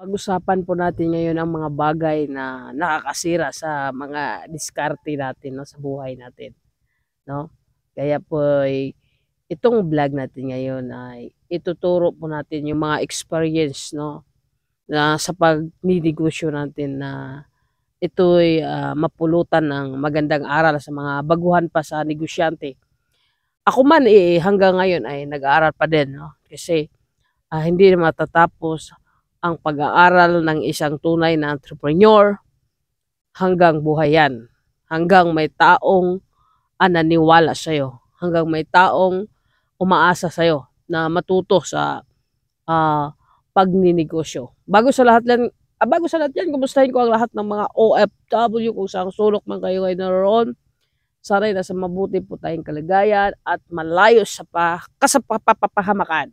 Pag-usapan po natin ngayon ang mga bagay na nakakasira sa mga diskarte natin 'no, sa buhay natin, 'no. Kaya po itong vlog natin ngayon ay ituturo po natin yung mga experience 'no, na sa pagninegosyo natin na ito'y, mapulutan ng magandang aral sa mga baguhan pa sa negosyante. Ako man, hanggang ngayon ay nag-aaral pa din 'no, kasi, hindi na matatapos ang pag-aaral ng isang tunay na entrepreneur hanggang buhay 'yan. Hanggang may taong, naniniwala sa'yo, hanggang may taong umaasa sa'yo na matuto sa, pagninegosyo. Bago sa lahat 'yan, kumustahin ko ang lahat ng mga OFW kung saang sulok man kayo ay naroon. Sana'y nasa mabuti po tayong kalagayan at malayo sa kapahamakan.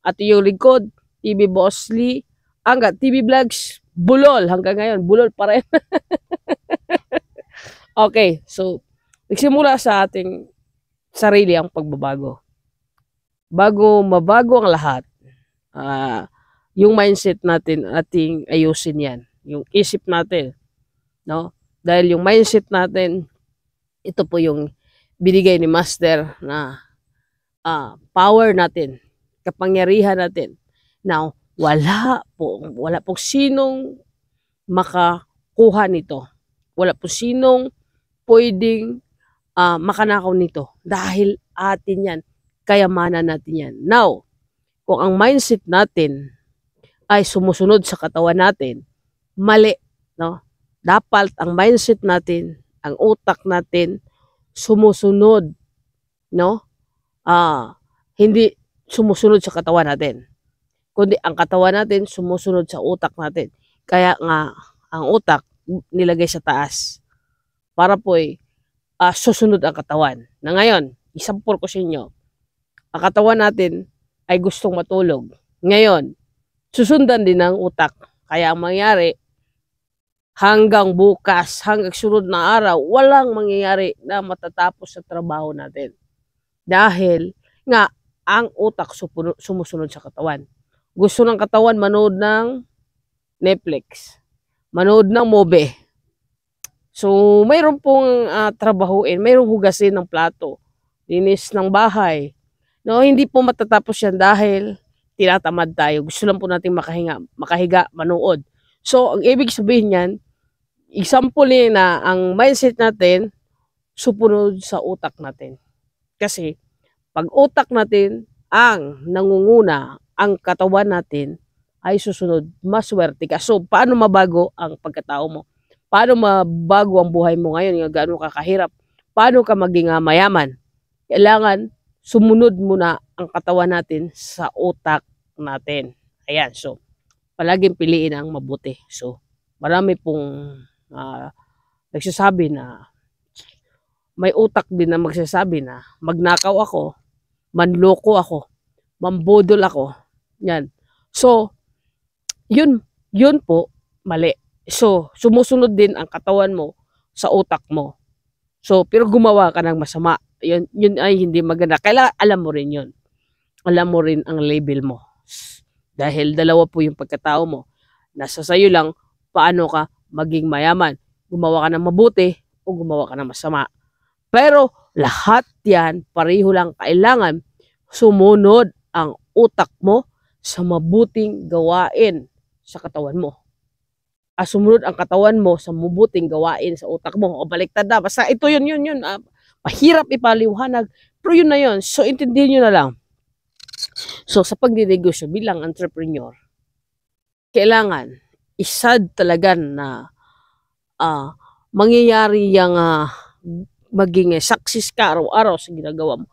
At iyong lingkod, TV Boss Lee, hangga't TV Vlogs, bulol. Hanggang ngayon, bulol pa rin. Okay, so, nagsimula sa ating sarili ang pagbabago. Bago mabago ang lahat, yung mindset natin ating ayusin yan. Yung isip natin, no? Dahil yung mindset natin, ito po yung binigay ni Master na power natin, kapangyarihan natin. Now, wala pong sinong makakuha nito. Wala po sinong pwedeng makanakaw nito dahil atin yan, kayamanan natin yan. Now, kung ang mindset natin ay sumusunod sa katawan natin, mali, no? Dapat ang mindset natin, ang utak natin sumusunod, no? Hindi sumusunod sa katawan natin, kundi ang katawan natin sumusunod sa utak natin. Kaya nga ang utak nilagay sa taas para po susunod ang katawan. Na ngayon, isampol ko sa inyo, ang katawan natin ay gustong matulog. Ngayon, susundan din ng utak. Kaya ang mangyari, hanggang bukas, hanggang sunod na araw, walang mangyayari na matatapos sa trabaho natin. Dahil nga, ang utak sumusunod sa katawan. Gusto ng katawan manood ng Netflix, manood ng movie. So, mayroon pong trabahuin, mayroong hugasin ng plato, linis ng bahay. No, hindi po matatapos yan dahil tinatamad tayo. Gusto lang po nating makahiga, manood. So, ang ibig sabihin niyan, example na ang mindset natin supunod sa utak natin. Kasi, pag utak natin ang nangunguna, ang katawan natin ay susunod, maswerte ka. So, paano mabago ang pagkatao mo? Paano mabago ang buhay mo ngayon? Yung gaano ka kahirap? Paano ka maging mayaman? Kailangan sumunod muna ang katawan natin sa utak natin. Ayan, so, palaging piliin ang mabuti. So, marami pong nagsasabi na may utak din na magsasabi na magnakaw ako, manloko ako, mambudol ako. Yan. So, yun po, mali. So, sumusunod din ang katawan mo sa utak mo. So, pero gumawa ka ng masama. Yun ay hindi maganda. Kailangan alam mo rin yun. Alam mo rin ang label mo. Dahil dalawa po yung pagkatao mo. Nasa sayo lang, paano ka maging mayaman. Gumawa ka ng mabuti o gumawa ka ng masama. Pero lahat yan, pareho lang kailangan sumunod ang utak mo sa mabuting gawain sa katawan mo. Sumunod ang katawan mo sa mabuting gawain sa utak mo. O baliktad na. Basta ito yun. Mahirap ipaliwanag. Pero yun na yun. So, intindihin nyo na lang. So, sa pagdinegosyo bilang entrepreneur, kailangan isad talaga na mangyayari yung maging success ka araw-araw sa ginagawa mo.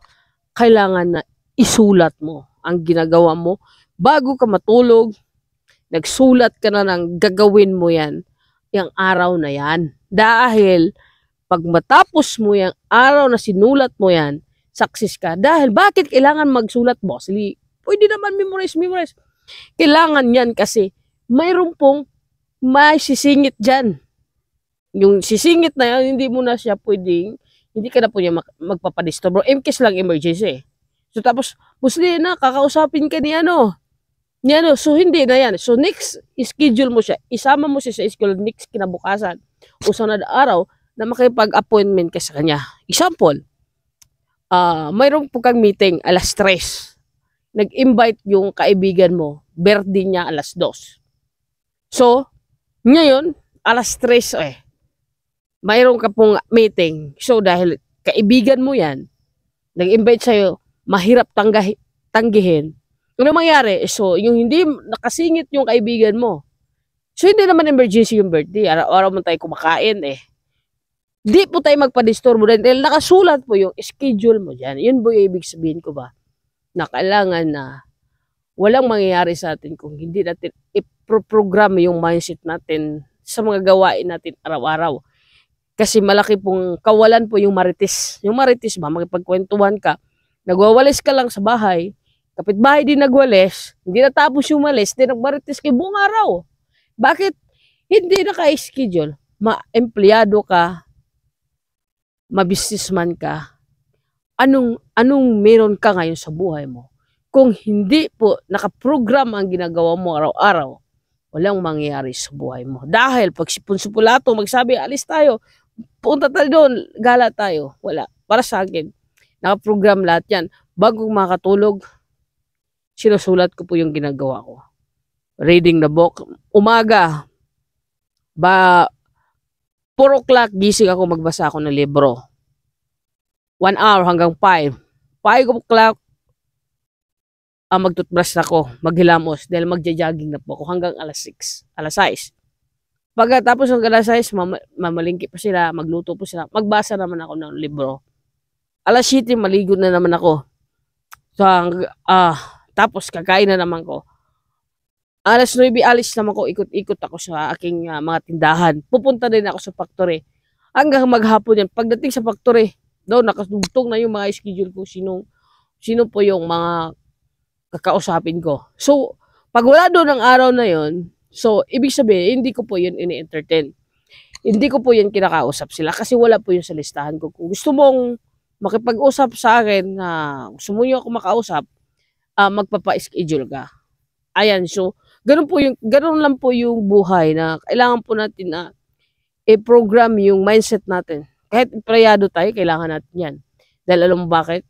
Kailangan na isulat mo ang ginagawa mo bago ka matulog. Nagsulat ka na ng gagawin mo yan, yung araw na yan. Dahil, pag matapos mo yung araw na sinulat mo yan, success ka. Dahil, bakit kailangan magsulat, Boss Lee? Pwede naman memorize. Kailangan yan kasi, mayroon pong may sisingit dyan. Yung sisingit na yan, hindi mo na siya pwedeng, hindi ka na po niya magpapadisturbo. In case lang emergency. So, tapos, Boss Lee na, kakausapin ka ni Yan, so hindi na yan. So next, schedule mo siya. Isama mo siya sa schedule next kinabukasan o sunod araw na makipag-appointment ka sa kanya. Example, mayroong po kang meeting alas 3. Nag-invite yung kaibigan mo. Birthday niya alas 2. So, ngayon, alas 3 mayroon ka pong meeting. So, dahil kaibigan mo yan, nag-invite sa'yo, mahirap tanggihin. Ano mangyari? So, yung hindi nakasingit yung kaibigan mo. So, hindi naman emergency yung birthday. Araw-araw mo tayo kumakain Di po tayo magpa-disturbo dahil nakasulat po yung schedule mo dyan. Yun po yung ibig sabihin ko ba? Na kailangan na walang mangyayari sa atin kung hindi natin i-program yung mindset natin sa mga gawain natin araw-araw. Kasi malaki pong kawalan po yung marites. Yung marites ba, makipagkwentuhan ka, nagwawalis ka lang sa bahay, kapitbahay din nagwalis, hindi natapos yung malis, di nagmarites kay buong araw. Bakit? Hindi naka-schedule. Ma-empleyado ka, ma-businessman ka, anong meron ka ngayon sa buhay mo? Kung hindi po nakaprogram ang ginagawa mo araw-araw, walang mangyayari sa buhay mo. Dahil pag sipon-sipulato, magsabi, alis tayo, punta tayo doon, gala tayo. Wala. Para sa akin, nakaprogram lahat yan. Bago makatulog, sinusulat ko po yung ginagawa ko. Reading the book. Umaga, 4 o'clock, gising ako, magbasa ako ng libro. 1 hour hanggang 5. 5 o'clock, magtutbrush ako, maghilamos, dahil magja-jogging na po ako hanggang alas 6, alas 6. Pagkatapos ng alas 6, mamalingki pa sila, magluto po sila, magbasa naman ako ng libro. Alas 7, maligo na naman ako. So, tapos kakain na naman ko. Alas 9, alis naman ko, ikot-ikot ako sa aking mga tindahan. Pupunta din ako sa factory. Hanggang maghapon yan. Pagdating sa factory, doon nakatugtog na yung mga schedule ko. Sino po yung mga kakausapin ko. So, pag wala doon ang araw na yon, so, ibig sabihin, hindi ko po yun ini-entertain. Hindi ko po yun kinakausap sila kasi wala po yun sa listahan ko. Kung gusto mong makipag-usap sa akin, gusto mo yung ako makausap, magpapa-schedule ka. Ayan, so, ganun lang po yung buhay na kailangan po natin na i-program yung mindset natin. Kahit empleyado tayo, kailangan natin yan. Dahil alam mo bakit?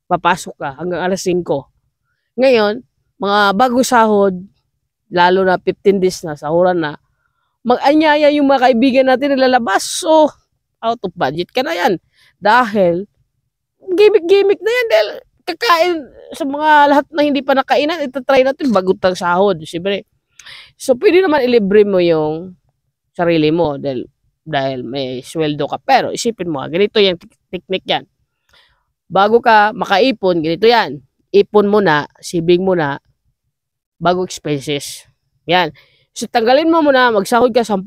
Papasok ka hanggang alas 5. Ngayon, mga bago sahod, lalo na 15 days na, sahuran na, mag-anyaya yung mga kaibigan natin na lalabas. So, out of budget ka na yan. Dahil, gimmick na yan. Dahil, kakain sa mga lahat na hindi pa nakainan, itatry natin bago tang sahod. Siyempre. So, pwede naman ilibre mo yung sarili mo dahil may sweldo ka. Pero, isipin mo, ganito yung technique yan. Bago ka makaipon, ganito yan. Ipon mo na, saving mo na, bago expenses. Yan. So, tanggalin mo muna, magsahod ka 10,000,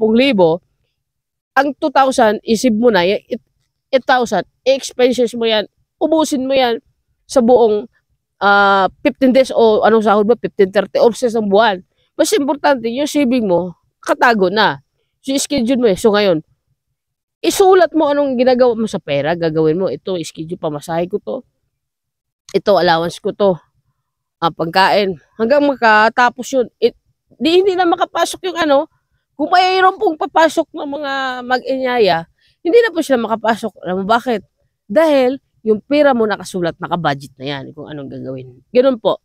ang 2,000, isip mo na, 8,000, expenses mo yan, ubusin mo yan sa buong 15 days o anong sahod ba, 15, 30, or sa isang buwan. Mas importante, yung saving mo, katago na. So, schedule mo So, ngayon, isulat mo anong ginagawa mo sa pera, gagawin mo. Ito, schedule, pamasahe ko to. Ito, allowance ko to. Pagkain. Hanggang makatapos yun. Hindi na makapasok yung kung mayroon pong papasok ng mga mag-inyaya, hindi na po sila makapasok. Alam mo bakit? Dahil, yung pera mo nakasulat, nakabudget na yan kung anong gagawin. Ganun po.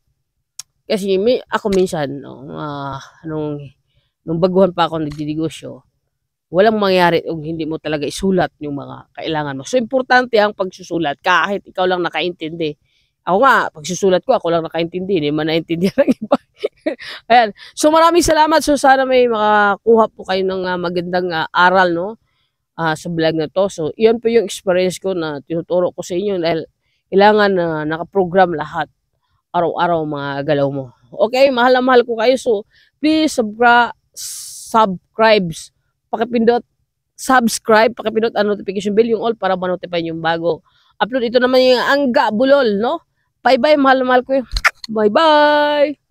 Kasi ako minsan, nung baguhan pa ako nagdinegosyo, walang mangyari kung hindi mo talaga isulat yung mga kailangan mo. So, importante ang pagsusulat kahit ikaw lang nakaintindi. Ako nga, pagsusulat ko, ako lang nakaintindi. Hindi man naintindihan ng iba. Ayan. So, maraming salamat. So, sana may makakuha po kayo ng magandang aral, no? Sa vlog na to. So, iyon po yung experience ko na tinuturo ko sa inyo dahil kailangan na nakaprogram lahat araw-araw mga galaw mo. Okay, mahal na mahal ko kayo. So, please pakipindot ang notification bell, yung all para ma-notify yung bago upload. Ito naman yung Angga Bulol, no? Bye-bye, mahal na mahal ko. Bye-bye!